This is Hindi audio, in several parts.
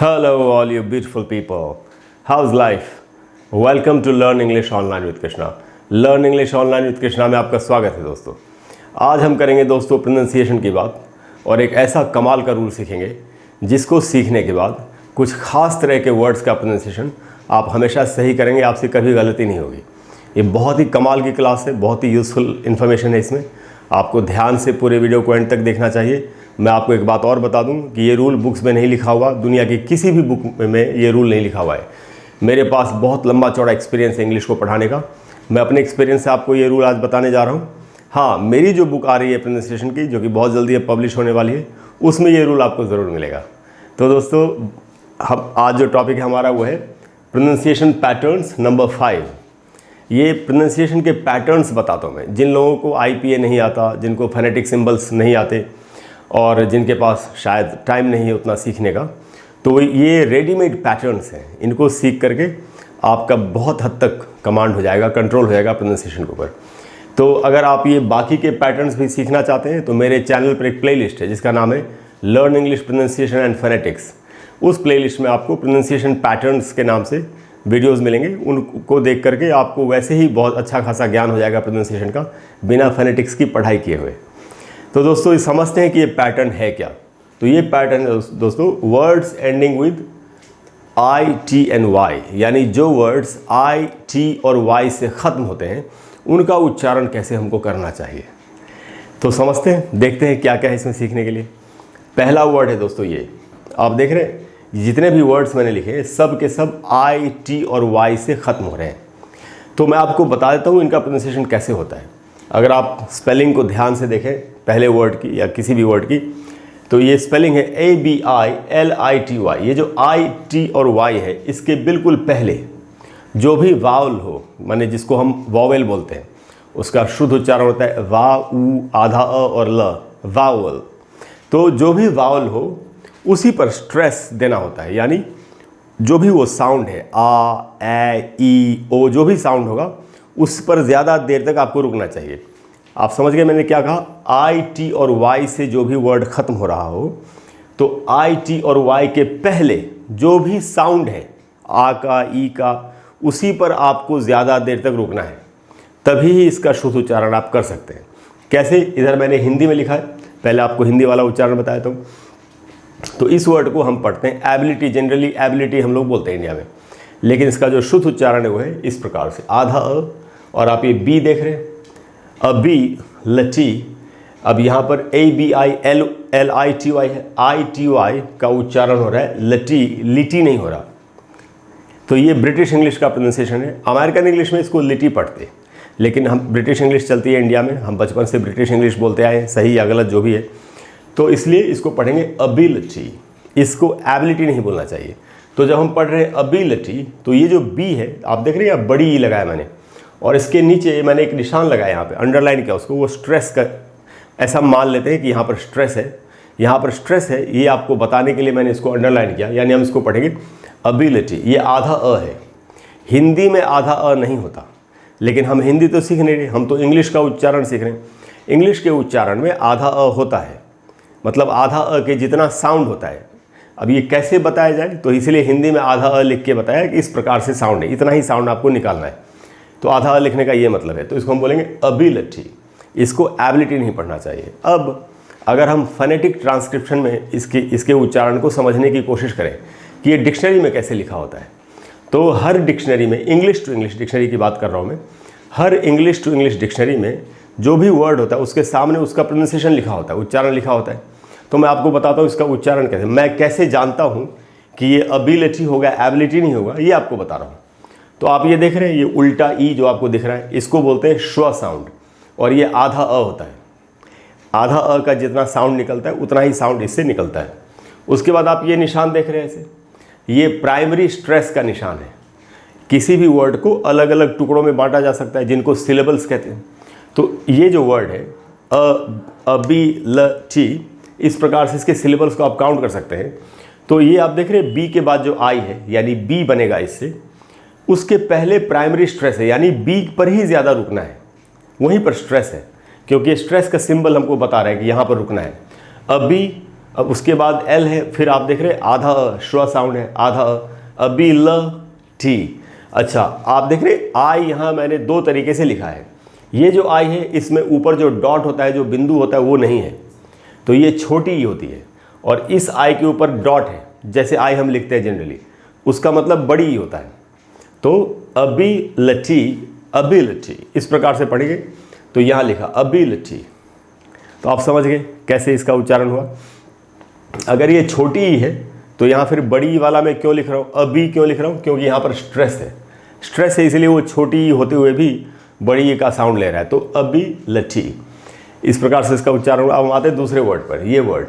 Hello, all you beautiful people. How's life? Welcome to Learn English Online with Krishna. Learn English Online with Krishna में आपका स्वागत है दोस्तों। आज हम करेंगे दोस्तों प्रोनाउंसिएशन की बात और एक ऐसा कमाल का रूल सीखेंगे जिसको सीखने के बाद कुछ खास तरह के वर्ड्स का प्रोनाउंसिएशन आप हमेशा सही करेंगे, आपसे कभी गलती नहीं होगी। ये बहुत ही कमाल की क्लास है, बहुत ही यूज़फुल इन्फॉर्मेशन है इसमें। आपको ध्यान से पूरे वीडियो को एंड तक देखना चाहिए। मैं आपको एक बात और बता दूं कि ये रूल बुक्स में नहीं लिखा हुआ, दुनिया की किसी भी बुक में ये रूल नहीं लिखा हुआ है। मेरे पास बहुत लंबा चौड़ा एक्सपीरियंस है इंग्लिश को पढ़ाने का। मैं अपने एक्सपीरियंस से आपको ये रूल आज बताने जा रहा हूँ। हाँ, मेरी जो बुक आ रही है प्रोनाउंसिएशन की, जो कि बहुत जल्दी अब पब्लिश होने वाली है, उसमें ये रूल आपको ज़रूर मिलेगा। तो दोस्तों, हम आज जो टॉपिक है हमारा वो है प्रोनाउंसिएशन पैटर्न्स नंबर 5। ये प्रोनाउंसिएशन के पैटर्न्स बताता हूँ मैं। जिन लोगों को IPA नहीं आता, जिनको फोनेटिक सिंबल्स नहीं आते और जिनके पास शायद टाइम नहीं है उतना सीखने का, तो ये रेडीमेड पैटर्न्स हैं। इनको सीख करके आपका बहुत हद तक कमांड हो जाएगा, कंट्रोल हो जाएगा प्रोनाउंसिएशन के ऊपर। तो अगर आप ये बाकी के पैटर्न्स भी सीखना चाहते हैं तो मेरे चैनल पर एक प्लेलिस्ट है जिसका नाम है learn English pronunciation and phonetics. उस प्लेलिस्ट में आपको प्रोनाउंसिएशन पैटर्न्स के नाम से वीडियोस मिलेंगे। उनको देख करके आपको वैसे ही बहुत अच्छा खासा ज्ञान हो जाएगा प्रोनाउंसिएशन का, बिना फोनेटिक्स की पढ़ाई किए हुए। तो दोस्तों, ये समझते हैं कि ये पैटर्न है क्या। तो ये पैटर्न है दोस्तों words ending with I, T and Y, यानी जो वर्ड्स I, T और Y से ख़त्म होते हैं उनका उच्चारण कैसे हमको करना चाहिए। तो समझते हैं, देखते हैं क्या क्या है इसमें सीखने के लिए। पहला वर्ड है दोस्तों, ये आप देख रहे हैं जितने भी वर्ड्स मैंने लिखे सब के सब I, T और Y से ख़त्म हो रहे हैं। तो मैं आपको बता देता हूँ इनका प्रोनाउंसिएशन कैसे होता है। अगर आप स्पेलिंग को ध्यान से देखें पहले वर्ड की या किसी भी वर्ड की, तो ये स्पेलिंग है ABILITY। ये जो I, T और Y है, इसके बिल्कुल पहले जो भी वावल हो, माने जिसको हम वॉवेल बोलते हैं, उसका शुद्ध उच्चारण होता है वा, ऊ, आधा अ और ल, वावल। तो जो भी वावल हो उसी पर स्ट्रेस देना होता है, यानी जो भी वो साउंड है आ, ए, ई, ओ, जो भी साउंड होगा उस पर ज़्यादा देर तक आपको रुकना चाहिए। आप समझ गए मैंने क्या कहा। I, T और Y से जो भी वर्ड ख़त्म हो रहा हो, तो I, T और Y के पहले जो भी साउंड है आ का, ई का, उसी पर आपको ज़्यादा देर तक रुकना है, तभी ही इसका शुद्ध उच्चारण आप कर सकते हैं। कैसे? इधर मैंने हिंदी में लिखा है, पहले आपको हिंदी वाला उच्चारण बताया था। तो इस वर्ड को हम पढ़ते हैं एबिलिटी, जनरली एबिलिटी हम लोग बोलते हैं इंडिया में, लेकिन इसका जो शुद्ध उच्चारण है वो है इस प्रकार से आधा अ, और आप ये बी देख रहे हैं, अबी, लटी। अब यहाँ पर ABILITY है, ITY का उच्चारण हो रहा है लटी, लिटी नहीं हो रहा। तो ये ब्रिटिश इंग्लिश का प्रोनाउंसिएशन है। अमेरिकन इंग्लिश में इसको लिटी पढ़ते, लेकिन हम ब्रिटिश इंग्लिश चलती है इंडिया में, हम बचपन से ब्रिटिश इंग्लिश बोलते आए हैं, सही या गलत जो भी है। तो इसलिए इसको पढ़ेंगे अबिलिटी, इसको एबिलिटी नहीं बोलना चाहिए। तो जब हम पढ़ रहे हैं अबिलिटी, तो ये जो बी है आप देख रहे हैं, यहाँ बड़ी ई लगाया मैंने, और इसके नीचे मैंने एक निशान लगाया, यहाँ पे अंडरलाइन किया उसको, वो स्ट्रेस का, ऐसा मान लेते हैं कि यहाँ पर स्ट्रेस है, यहाँ पर स्ट्रेस है, ये आपको बताने के लिए मैंने इसको अंडरलाइन किया। यानी हम इसको पढ़ेंगे अबिलिटी। ये आधा अ है, हिंदी में आधा अ नहीं होता, लेकिन हम हिंदी तो सीख नहीं रहे, हम तो इंग्लिश का उच्चारण सीख रहे हैं। इंग्लिश के उच्चारण में आधा अ होता है, मतलब आधा अ के जितना साउंड होता है। अब ये कैसे बताया जाए, तो इसलिए हिंदी में आधा अ लिख के बताया कि इस प्रकार से साउंड है, इतना ही साउंड आपको निकालना है। तो आधा अ लिखने का ये मतलब है, तो इसको हम बोलेंगे अबिलिटी, इसको एबिलिटी नहीं पढ़ना चाहिए। अब अगर हम फोनेटिक ट्रांसक्रिप्शन में इसके उच्चारण को समझने की कोशिश करें कि ये डिक्शनरी में कैसे लिखा होता है, तो हर डिक्शनरी में, इंग्लिश टू इंग्लिश डिक्शनरी की बात कर रहा हूँ मैं, हर इंग्लिश टू इंग्लिश डिक्शनरी में जो भी वर्ड होता है उसके सामने उसका प्रोनाउंसिएशन लिखा होता है, उच्चारण लिखा होता है। तो मैं आपको बताता हूँ इसका उच्चारण कैसे, मैं कैसे जानता हूँ कि ये अबिलिटी होगा, एबिलिटी नहीं होगा, ये आपको बता रहा हूँ। तो आप ये देख रहे हैं, ये उल्टा ई जो आपको दिख रहा है, इसको बोलते हैं श्व साउंड, और ये आधा अ होता है। आधा अ का जितना साउंड निकलता है उतना ही साउंड इससे निकलता है। उसके बाद आप ये निशान देख रहे हैं ऐसे, ये प्राइमरी स्ट्रेस का निशान है। किसी भी वर्ड को अलग अलग टुकड़ों में बांटा जा सकता है, जिनको सिलेबल्स कहते हैं। तो ये जो वर्ड है अबिलिटी, इस प्रकार से इसके सिलेबल्स को आप काउंट कर सकते हैं। तो ये आप देख रहे हैं बी के बाद जो आई है, यानी बी बनेगा इससे, उसके पहले प्राइमरी स्ट्रेस है, यानी बी पर ही ज़्यादा रुकना है, वहीं पर स्ट्रेस है, क्योंकि स्ट्रेस का सिंबल हमको बता रहा है कि यहाँ पर रुकना है। अबी, अब उसके बाद एल है, फिर आप देख रहे हैं आधा श्व साउंड है, आधा अबी ल टी। अच्छा आप देख रहे आई यहाँ मैंने दो तरीके से लिखा है। ये जो आई है इसमें ऊपर जो डॉट होता है, जो बिंदु होता है वो नहीं है, तो ये छोटी ही होती है। और इस आई के ऊपर डॉट है, जैसे आई हम लिखते हैं जनरली, उसका मतलब बड़ी ही होता है। तो अबिलिटी, अबिलिटी इस प्रकार से पढ़ेंगे। तो यहाँ लिखा अबिलिटी, तो आप समझ गए कैसे इसका उच्चारण हुआ। अगर ये छोटी ही है तो यहाँ फिर बड़ी वाला मैं क्यों लिख रहा हूँ, अभी क्यों लिख रहा हूँ, क्योंकि यहाँ पर स्ट्रेस है, स्ट्रेस है इसलिए वो छोटी होते हुए भी बड़ी का साउंड ले रहा है। तो अबिलिटी इस प्रकार से इसका उच्चारण हुआ। अब हम आते हैं दूसरे वर्ड पर, ये वर्ड।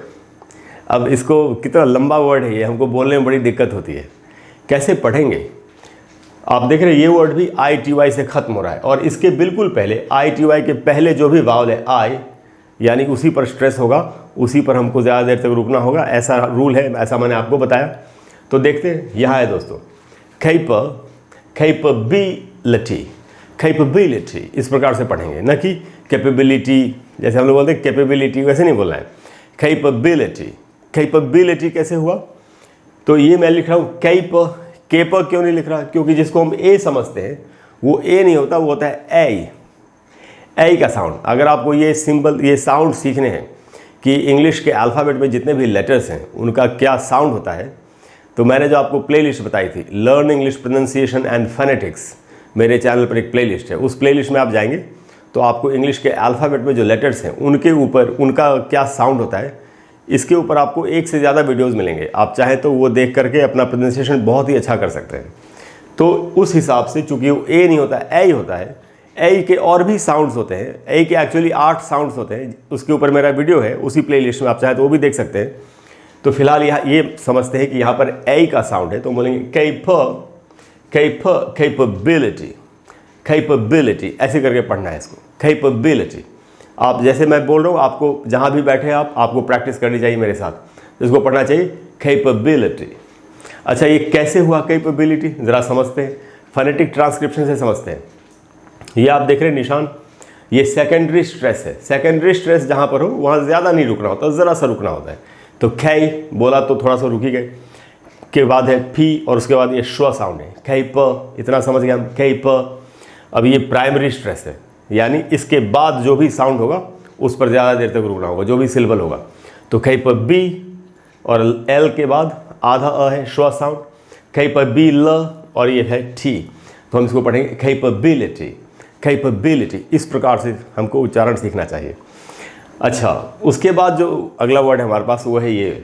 अब इसको कितना लंबा वर्ड है ये, हमको बोलने में बड़ी दिक्कत होती है, कैसे पढ़ेंगे। आप देख रहे हैं ये वर्ड भी आई टी वाई से ख़त्म हो रहा है, और इसके बिल्कुल पहले आई टी वाई के पहले जो भी वावल है आई, यानी उसी पर स्ट्रेस होगा, उसी पर हमको ज़्यादा देर तक रुकना होगा, ऐसा रूल है, ऐसा मैंने आपको बताया। तो देखते हैं, यहाँ है दोस्तों खैप, कैपेबिलिटी, कैपेबिलिटी इस प्रकार से पढ़ेंगे, न कि कैपेबिलिटी जैसे हम लोग बोलते हैं कैपेबिलिटी, वैसे नहीं बोलना है। कैपेबिलिटी, कैपेबिलिटी कैसे हुआ, तो ये मैं लिख रहा हूँ कैप, केप क्यों नहीं लिख रहा, क्योंकि जिसको हम ए समझते हैं वो ए नहीं होता, वो होता है ए का साउंड। अगर आपको ये सिंबल, ये साउंड सीखने हैं कि इंग्लिश के अल्फ़ाबेट में जितने भी लेटर्स हैं उनका क्या साउंड होता है, तो मैंने जो आपको प्लेलिस्ट बताई थी, learn English pronunciation and phonetics, मेरे चैनल पर एक प्लेलिस्ट है, उस प्लेलिस्ट में आप जाएंगे तो आपको इंग्लिश के अल्फ़ाबेट में जो लेटर्स हैं उनके ऊपर उनका क्या साउंड होता है, इसके ऊपर आपको एक से ज़्यादा वीडियोज़ मिलेंगे। आप चाहें तो वो देख करके अपना प्रोनंसिएशन बहुत ही अच्छा कर सकते हैं। तो उस हिसाब से चूँकि वो ए नहीं होता है, ए ही होता है, ए के और भी साउंड्स होते हैं, ए के एक्चुअली 8 साउंड्स होते हैं, उसके ऊपर मेरा वीडियो है उसी प्लेलिस्ट में, आप चाहें तो वो भी देख सकते हैं। तो फिलहाल यहाँ ये समझते हैं कि यहाँ पर ए का साउंड है, तो बोलेंगे कैप, कैप, कैपेबिलिटी, कैपेबिलिटी ऐसे करके पढ़ना है इसको, कैपेबिलिटी। आप जैसे मैं बोल रहा हूँ, आपको जहाँ भी बैठे आप, आपको प्रैक्टिस करनी चाहिए मेरे साथ, इसको पढ़ना चाहिए कैपेबिलिटी। अच्छा ये कैसे हुआ कैपेबिलिटी, ज़रा समझते हैं, फोनेटिक ट्रांसक्रिप्शन से समझते हैं। ये आप देख रहे हैं निशान, ये सेकेंडरी स्ट्रेस है। सेकेंडरी स्ट्रेस जहाँ पर हो वहाँ ज़्यादा नहीं रुकना होता, ज़रा सा रुकना होता है। तो कै बोला तो थोड़ा सा रुक ही गए, के बाद है फी, और उसके बाद ये श्व साउंड है, कैप, इतना समझ गए हम, कैप। अब ये प्राइमरी स्ट्रेस है, यानी इसके बाद जो भी साउंड होगा उस पर ज़्यादा देर तक रुकना होगा, जो भी सिलेबल होगा। तो कैप बी, और एल के बाद आधा अ है श्व साउंड, कैप बी ल, और ये है टी। तो हम इसको पढ़ेंगे कैपेबिलिटी, कैपेबिलिटी इस प्रकार से हमको उच्चारण सीखना चाहिए। अच्छा उसके बाद जो अगला वर्ड है हमारे पास वो है ये।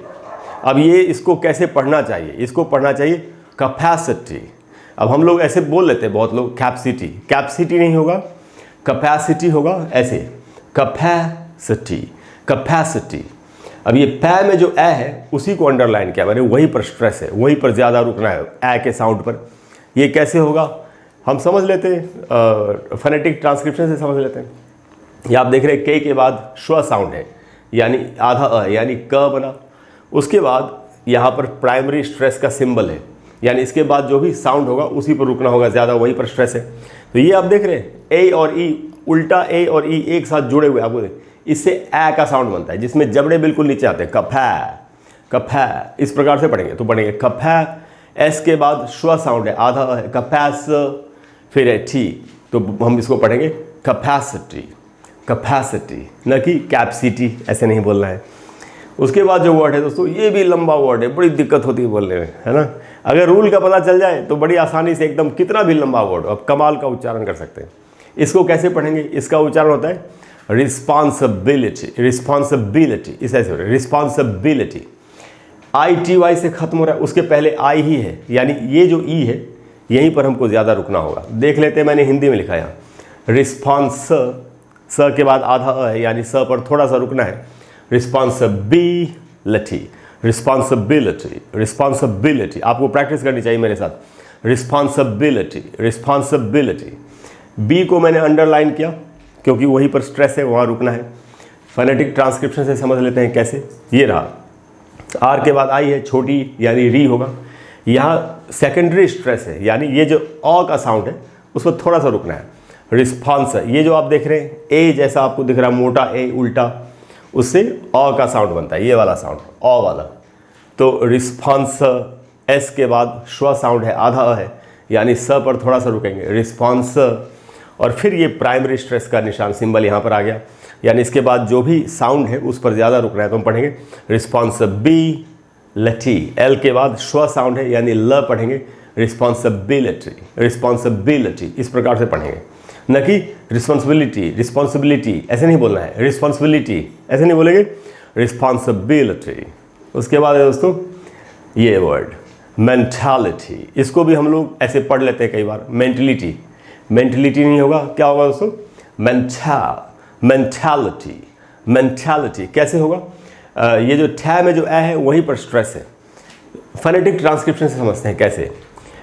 अब ये इसको कैसे पढ़ना चाहिए, इसको पढ़ना चाहिए कैपेसिटी। अब हम लोग ऐसे बोल लेते हैं बहुत लोग, कैपेसिटी, कैपेसिटी नहीं होगा, कैपेसिटी होगा, ऐसे कैपेसिटी, कैपेसिटी। अब ये पै में जो ए है उसी को अंडरलाइन किया मैंने, वहीं पर स्ट्रेस है, वहीं पर ज़्यादा रुकना है ए के साउंड पर। ये कैसे होगा हम समझ लेते हैं, फोनेटिक ट्रांसक्रिप्शन से समझ लेते हैं। ये आप देख रहे हैं के के बाद श्व साउंड है, यानी आधा अ है, यानी क बना। उसके बाद यहाँ पर प्राइमरी स्ट्रेस का सिंबल है, यानी इसके बाद जो भी साउंड होगा उसी पर रुकना होगा ज़्यादा, वहीं पर स्ट्रेस है। तो ये आप देख रहे हैं ए और ई, उल्टा ए और ई एक साथ जुड़े हुए, आपको इससे ए का साउंड बनता है, जिसमें जबड़े बिल्कुल नीचे आते हैं, कफै, कफै इस प्रकार से पढ़ेंगे। तो पढ़ेंगे कफै, एस के बाद श्व साउंड है, आधा है, कफैस, फिर है टी। तो हम इसको पढ़ेंगे कैपेसिटी, कैपेसिटी, न कि कैपेसिटी, ऐसे नहीं बोलना है। उसके बाद जो वर्ड है दोस्तों, ये भी लंबा वर्ड है, बड़ी दिक्कत होती है बोलने में, है ना। अगर रूल का पता चल जाए तो बड़ी आसानी से एकदम कितना भी लंबा वर्ड अब कमाल का उच्चारण कर सकते हैं। इसको कैसे पढ़ेंगे, इसका उच्चारण होता है रिस्पॉन्सिबिलिटी, रिस्पॉन्सिबिलिटी, इस ऐसे रिस्पॉन्सिबिलिटी। आई टी वाई से खत्म हो रहा है, उसके पहले आई ही है, यानी ये जो ई है यहीं पर हमको ज़्यादा रुकना होगा। देख लेते हैं, मैंने हिंदी में लिखा है रिस्पॉन्स, स के बाद आधा अ है, यानी स पर थोड़ा सा रुकना है। रिस्पॉन्सिबिलिटी, रिस्पॉन्सिबिलिटी, रिस्पॉन्सिबिलिटी आपको प्रैक्टिस करनी चाहिए मेरे साथ। Responsibility, responsibility. बी को मैंने अंडरलाइन किया क्योंकि वहीं पर स्ट्रेस है, वहाँ रुकना है। फोनेटिक ट्रांसक्रिप्शन से समझ लेते हैं कैसे। ये रहा, आर के बाद आई है, छोटी यानी री होगा। यहाँ सेकेंडरी स्ट्रेस है, यानी ये जो अ का साउंड है उस पर थोड़ा सा रुकना है। रिस्पॉन्स, ये जो आप देख रहे हैं ए जैसा आपको दिख रहा है, मोटा ए उल्टा, उससे अ का साउंड बनता है, ये वाला साउंड अ वाला। तो रिस्पॉन्स एस के बाद श्व साउंड है, आधा अ है, यानी स पर थोड़ा सा रुकेंगे, रिस्पॉन्स। और फिर ये प्राइमरी स्ट्रेस का निशान सिंबल यहाँ पर आ गया, यानी इसके बाद जो भी साउंड है उस पर ज़्यादा रुक रहा है, तो हम पढ़ेंगे रिस्पॉन्सिबिलिटी। एल के बाद श्व साउंड है यानी ल पढ़ेंगे, रिस्पॉन्सिबिलिटी, रिस्पॉन्सिबिलिटी, इस प्रकार से पढ़ेंगे, न कि रिस्पॉन्सिबिलिटी, रिस्पॉन्सिबिलिटी ऐसे नहीं बोलना है, रिस्पॉन्सिबिलिटी ऐसे नहीं बोलेंगे, रिस्पॉन्सिबिलिटी। उसके बाद है दोस्तों ये वर्ड मेंटालिटी, इसको भी हम लोग ऐसे पढ़ लेते हैं कई बार, मेंटलिटी, मेंटलिटी नहीं होगा, क्या होगा दोस्तों, मेंटालिटी, मेंटालिटी कैसे होगा, ये जो ठै में जो ए है वहीं पर स्ट्रेस है। फोनेटिक ट्रांसक्रिप्शन से समझते हैं कैसे।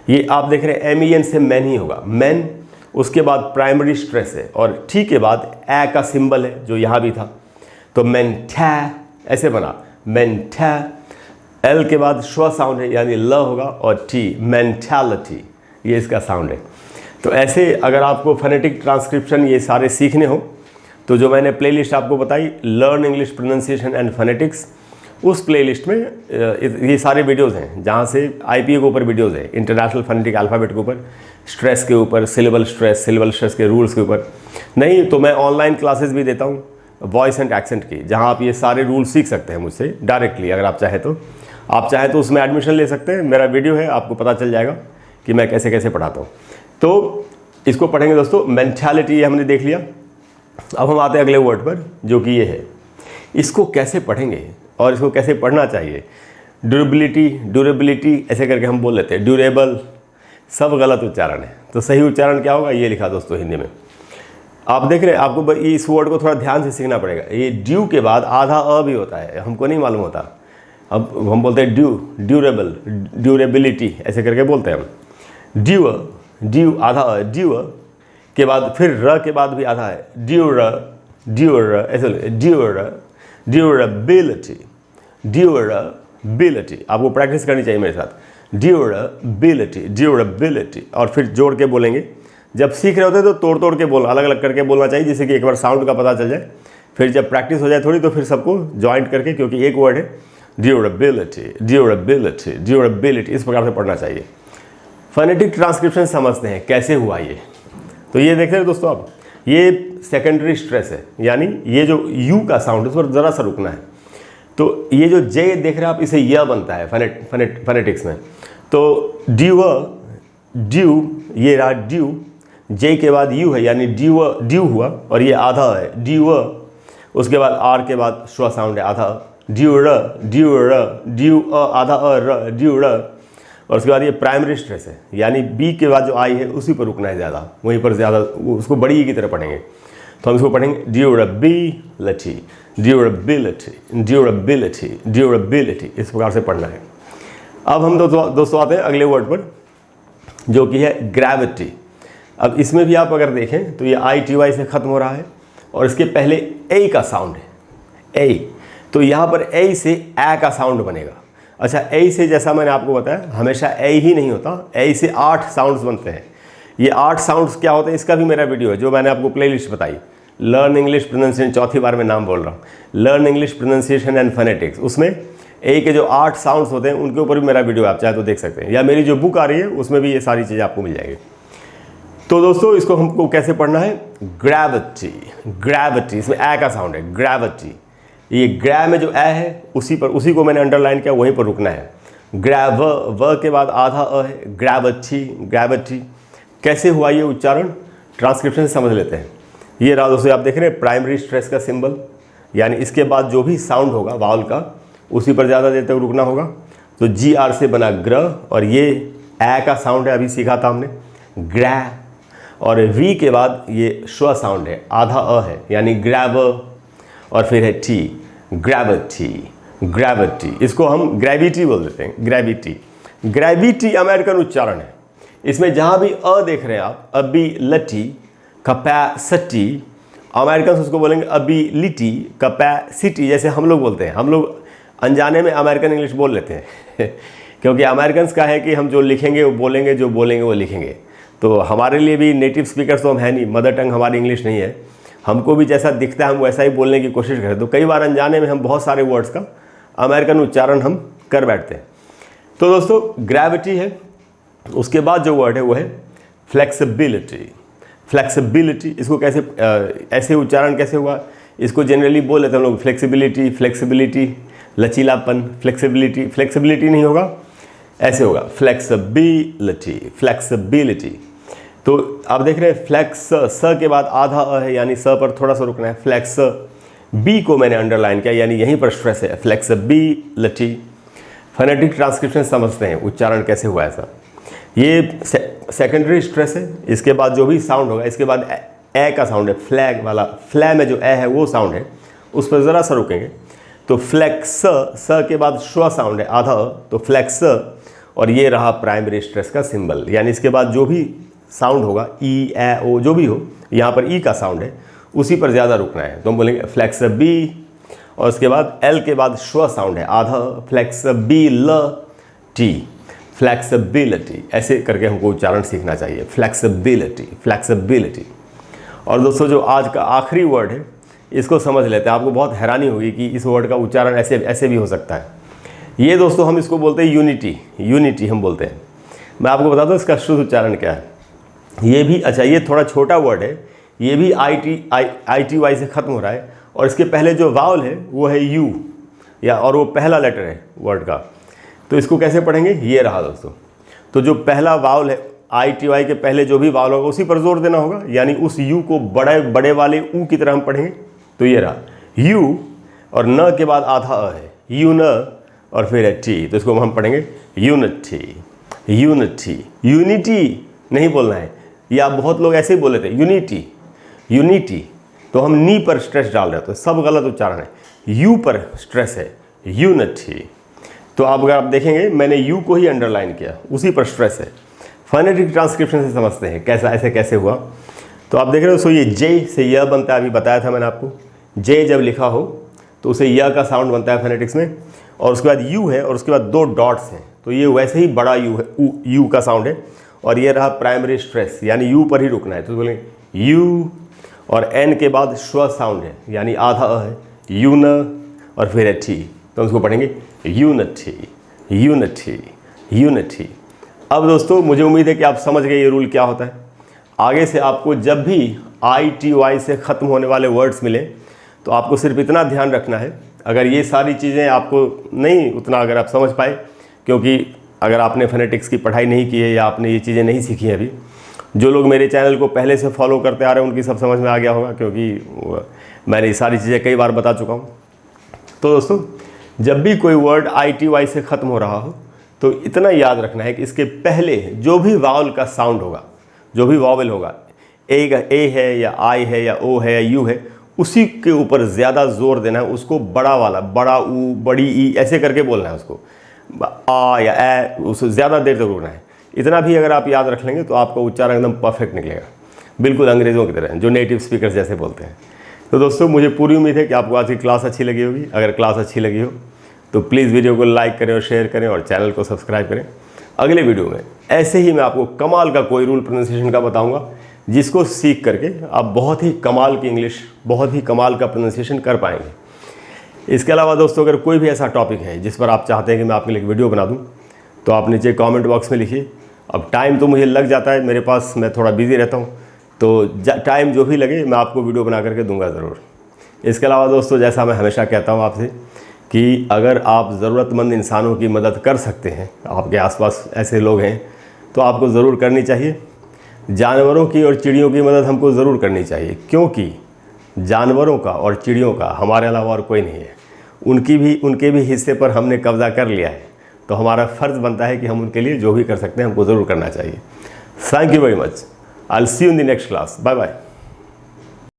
ये आप देख रहे हैं MEN से मैन ही होगा, मैन, उसके बाद प्राइमरी स्ट्रेस है और टी के बाद ए का सिंबल है जो यहाँ भी था, तो मेंटा ऐसे बना, मेंटा। एल के बाद श्व साउंड है यानी ल होगा और टी, मेंटालिटी, ये इसका साउंड है। तो ऐसे अगर आपको फोनेटिक ट्रांसक्रिप्शन ये सारे सीखने हो तो जो मैंने प्लेलिस्ट आपको बताई, learn English pronunciation and phonetics, उस प्लेलिस्ट में ये सारे वीडियोस हैं, जहाँ से IPA के ऊपर वीडियोस है, इंटरनेशनल फोनेटिक अल्फ़ाबेट के ऊपर, स्ट्रेस के ऊपर, सिलेबल स्ट्रेस के रूल्स के ऊपर। नहीं तो मैं ऑनलाइन क्लासेस भी देता हूँ वॉइस एंड एक्सेंट की, जहाँ आप ये सारे रूल सीख सकते हैं मुझसे डायरेक्टली। अगर आप चाहें तो उसमें एडमिशन ले सकते हैं, मेरा वीडियो है, आपको पता चल जाएगा कि मैं कैसे कैसे पढ़ाता हूँ। तो इसको पढ़ेंगे दोस्तों, मेंटालिटी ये हमने देख लिया। अब हम आते हैं अगले वर्ड पर जो कि ये है, इसको कैसे पढ़ेंगे और इसको कैसे पढ़ना चाहिए। ड्यूरेबिलिटी ऐसे करके हम बोल लेते हैं, ड्यूरेबल, सब गलत उच्चारण है। तो सही उच्चारण क्या होगा, ये लिखा दोस्तों हिंदी में, आप देख रहे हैं। आपको इस वर्ड को थोड़ा ध्यान से सीखना पड़ेगा। ये ड्यू के बाद आधा अ भी होता है, हमको नहीं मालूम होता। अब हम बोलते हैं ड्यूरेबल, ड्यूरेबिलिटी ऐसे करके बोलते हैं हम। ड्यू आधा अ, ड्यू के बाद फिर र के बाद भी आधा है, ड्यूर ऐसे, ड्यूरेबिलिटी। आपको प्रैक्टिस करनी चाहिए मेरे साथ, ड्यूरेबिलिटी। और फिर जोड़ के बोलेंगे। जब सीख रहे होते हैं तो तोड़ तोड़ के बोलना, अलग अलग करके बोलना चाहिए, जिससे कि एक बार साउंड का पता चल जाए। फिर जब प्रैक्टिस हो जाए थोड़ी तो फिर सबको ज्वाइंट करके, क्योंकि एक वर्ड है ड्यूरेबिलिटी, इस प्रकार से पढ़ना चाहिए। फोनेटिक ट्रांसक्रिप्शन समझते हैं कैसे हुआ ये। तो ये देख रहे हैं दोस्तों आप, ये सेकेंडरी स्ट्रेस है, यानी ये जो यू का साउंड है उस पर ज़रा सा रुकना है। तो ये जो जे देख रहे हैं आप, इसे य बनता है फोनेटिक्स में। तो ड्यू, ये रहा ड्यू, जे के बाद यू है यानी ड्यू हुआ, और ये आधा है ड्यू। उसके बाद आर के बाद श्व साउंड है, आधा ड्यू आधा ड्यू। और उसके बाद ये प्राइमरी स्ट्रेस है, यानी बी के बाद जो आई है उसी पर रुकना है ज़्यादा, वहीं पर ज़्यादा, उसको बड़ी ई की तरह पढ़ेंगे। तो हम इसको पढ़ेंगे ड्यूरेबिलिटी, इस प्रकार से पढ़ना है। अब हम दोस्तों आते हैं अगले वर्ड पर जो कि है ग्रेविटी। अब इसमें भी आप अगर देखें तो ये ITY से ख़त्म हो रहा है और इसके पहले ए का साउंड है, ए। तो यहाँ पर ए से ए का साउंड बनेगा। अच्छा, ए से जैसा मैंने आपको बताया हमेशा ए ही नहीं होता, ए से 8 साउंड्स बनते हैं। ये 8 साउंड्स क्या होते हैं, इसका भी मेरा वीडियो है जो मैंने आपको प्लेलिस्ट बताई, लर्न इंग्लिश प्रोनाउंसिएशन, चौथी बार मैं नाम बोल रहा हूँ, learn English pronunciation and phonetics. उसमें ए के जो 8 साउंड्स होते हैं उनके ऊपर भी मेरा वीडियो आप चाहे तो देख सकते हैं, या मेरी जो बुक आ रही है उसमें भी ये सारी चीज़ें आपको मिल जाएगी। तो दोस्तों इसको हमको कैसे पढ़ना है, ग्रेविटी, इसमें ए का साउंड है, ग्रेविटी। ये ग्रै में जो ए है उसी को मैंने अंडरलाइन किया, वहीं पर रुकना है। ग्रैव, व के बाद आधा अ है, ग्रेविटी। कैसे हुआ ये उच्चारण, ट्रांसक्रिप्शन से समझ लेते हैं। ये रहा दोस्तों, आप देख रहे हैं प्राइमरी स्ट्रेस का सिंबल, यानी इसके बाद जो भी साउंड होगा वावल का उसी पर ज़्यादा देर तक रुकना होगा। तो GR से बना ग्र, और ये ए का साउंड है, अभी सीखा था हमने, ग्रै। और V के बाद ये श्व साउंड है, आधा अ है, यानी ग्रैव। और फिर है टी, ग्रेविटी। इसको हम ग्रेविटी बोल देते हैं, ग्रेविटी अमेरिकन उच्चारण है। इसमें जहाँ भी अ देख रहे हैं आप, अबिलिटी, कैपेसिटी, अमेरिकन उसको बोलेंगे अबिलिटी, कैपेसिटी, जैसे हम लोग बोलते हैं। हम लोग अनजाने में अमेरिकन इंग्लिश बोल लेते हैं क्योंकि अमेरिकन्स का है कि हम जो लिखेंगे वो बोलेंगे, जो बोलेंगे वो लिखेंगे। तो हमारे लिए भी नेटिव स्पीकर्स तो हम है नहीं, मदर टंग हमारी इंग्लिश नहीं है। हमको भी जैसा दिखता है हम वैसा ही बोलने की कोशिश करें तो कई बार अनजाने में हम बहुत सारे वर्ड्स का अमेरिकन उच्चारण हम कर बैठते हैं। तो दोस्तों ग्रेविटी है, उसके बाद जो वर्ड है वो है फ्लेक्सिबिलिटी। फ्लेक्सिबिलिटी, इसको कैसे ऐसे उच्चारण कैसे हुआ, इसको जनरली बोल लेते हैं हम लोग फ्लेक्सिबिलिटी, फ्लेक्सिबिलिटी, लचीलापन, फ्लेक्सिबिलिटी। फ्लेक्सिबिलिटी नहीं होगा, ऐसे होगा फ्लेक्सिबिलिटी, फ्लेक्सिबिलिटी। तो आप देख रहे हैं फ्लेक्स, स के बाद आधा अ है यानी स पर थोड़ा सा रुकना है। फ्लेक्स, बी को मैंने अंडरलाइन किया यानी यहीं पर स्ट्रेस है, फ्लेक्सिबिलिटी। फोनेटिक ट्रांसक्रिप्शन समझते हैं उच्चारण कैसे हुआ ऐसा। ये सेकेंडरी स्ट्रेस है, इसके बाद जो भी साउंड होगा, इसके बाद ए का साउंड है, फ्लैग वाला, फ्लै में जो ए है वो साउंड है, उस पर ज़रा सा रुकेंगे। तो फ्लेक्स, स के बाद श्व साउंड है आधा अ, तो फ्लेक्स, और ये रहा प्राइमरी स्ट्रेस का सिंबल, यानी इसके बाद जो भी साउंड होगा ई ए ओ जो भी हो, यहाँ पर ई का साउंड है उसी पर ज़्यादा रुकना है, तो हम बोलेंगे फ्लेक्स बी, और उसके बाद एल के बाद श्व साउंड है आधा, फ्लेक्सिबिलिटी, फ्लेक्सिबिलिटी, ऐसे करके हमको उच्चारण सीखना चाहिए, फ्लेक्सिबिलिटी, फ्लेक्सिबिलिटी। और दोस्तों जो आज का आखिरी वर्ड है इसको समझ लेते हैं, आपको बहुत हैरानी होगी कि इस वर्ड का उच्चारण ऐसे ऐसे भी हो सकता है। ये दोस्तों हम इसको बोलते हैं यूनिटी, यूनिटी हम बोलते हैं। मैं आपको बता दूं इसका शुद्ध उच्चारण क्या है। ये भी, अच्छा ये थोड़ा छोटा वर्ड है, ये भी आई टी वाई से ख़त्म हो रहा है, और इसके पहले जो वावल है वो है यू, या और वो पहला लेटर है वर्ड का। तो इसको कैसे पढ़ेंगे, ये रहा दोस्तों। तो जो पहला वावल है आई टी वाई के पहले जो भी वावल होगा उसी पर जोर देना होगा, यानी उस यू को बड़े बड़े वाले ऊ की तरह हम पढ़ेंगे। तो ये रहा यू, और न के बाद आधा अ है, यू न, और फिर है टी, तो इसको हम पढ़ेंगे यूनिटी, यूनिटी। यूनिटी नहीं बोलना है, या बहुत लोग ऐसे ही बोल लेते हैं यूनिटी, यूनिटी, तो हम नी पर स्ट्रेस डाल रहे हैं, तो सब गलत उच्चारण है, यू पर स्ट्रेस है, यूनिटी। तो आप अगर आप देखेंगे मैंने यू को ही अंडरलाइन किया, उसी पर स्ट्रेस है। फोनेटिक ट्रांसक्रिप्शन से समझते हैं कैसा ऐसे कैसे हुआ। तो आप देख रहे हो, सो ये जे से य बनता है, अभी बताया था मैंने आपको, जे जब लिखा हो तो उसे य का साउंड बनता है फोनेटिक्स में, और उसके बाद यू है, और उसके बाद दो डॉट्स हैं, तो ये वैसे ही बड़ा यू है, यू का साउंड है, और ये रहा प्राइमरी स्ट्रेस, यानी यू पर ही रुकना है, तो बोलेंगे यू, और एन के बाद श्व साउंड है, यानी आधा अ है, यून, और फिर है टी, तो उसको पढ़ेंगे यूनिटी, यूनिटी, यूनिटी। अब दोस्तों मुझे उम्मीद है कि आप समझ गए ये रूल क्या होता है। आगे से आपको जब भी आई टी वाई से ख़त्म होने वाले वर्ड्स मिले तो आपको सिर्फ इतना ध्यान रखना है, अगर ये सारी चीज़ें आपको नहीं उतना अगर आप समझ पाए, क्योंकि अगर आपने फोनेटिक्स की पढ़ाई नहीं की है या आपने ये चीज़ें नहीं सीखी हैं अभी, जो लोग मेरे चैनल को पहले से फॉलो करते आ रहे हैं उनकी सब समझ में आ गया होगा, क्योंकि मैंने ये सारी चीज़ें कई बार बता चुका हूँ। तो दोस्तों जब भी कोई वर्ड आई टी वाई से ख़त्म हो रहा हो तो इतना याद रखना है कि इसके पहले जो भी वावल का साउंड होगा, जो भी वावल होगा, ए है या आई है या ओ है या यू है, उसी के ऊपर ज़्यादा जोर देना है, उसको बड़ा वाला, बड़ा ऊ, बड़ी ई, ऐसे करके बोलना है उसको, आ या ए, उसको ज़्यादा देर तक रुकना है। इतना भी अगर आप याद रख लेंगे तो आपका उच्चारण एकदम परफेक्ट निकलेगा, बिल्कुल अंग्रेज़ों की तरह, जो नेटिव स्पीकर जैसे बोलते हैं। तो दोस्तों मुझे पूरी उम्मीद है कि आपको आज की क्लास अच्छी लगी होगी। अगर क्लास अच्छी लगी हो तो प्लीज़ वीडियो को लाइक करें और शेयर करें और चैनल को सब्सक्राइब करें। अगले वीडियो में ऐसे ही मैं आपको कमाल का कोई रूल प्रोनाउंसिएशन का बताऊंगा, जिसको सीख करके आप बहुत ही कमाल की इंग्लिश, बहुत ही कमाल का प्रोनाउंसिएशन कर पाएंगे। इसके अलावा दोस्तों अगर कोई भी ऐसा टॉपिक है जिस पर आप चाहते हैं कि मैं आपके लिए एक वीडियो बना दूं, तो आप नीचे कमेंट बॉक्स में लिखिए। अब टाइम तो मुझे लग जाता है मेरे पास, मैं थोड़ा बिजी रहता हूँ, तो टाइम जो भी लगे मैं आपको वीडियो बना करके दूंगा ज़रूर। इसके अलावा दोस्तों जैसा मैं हमेशा कहता हूँ आपसे कि अगर आप ज़रूरतमंद इंसानों की मदद कर सकते हैं, आपके आसपास ऐसे लोग हैं, तो आपको ज़रूर करनी चाहिए। जानवरों की और चिड़ियों की मदद हमको ज़रूर करनी चाहिए, क्योंकि जानवरों का और चिड़ियों का हमारे अलावा और कोई नहीं है। उनके भी हिस्से पर हमने कब्ज़ा कर लिया है, तो हमारा फ़र्ज़ बनता है कि हम उनके लिए जो भी कर सकते हैं हमको ज़रूर करना चाहिए। Thank you very much. I will see you in the next class. Bye bye.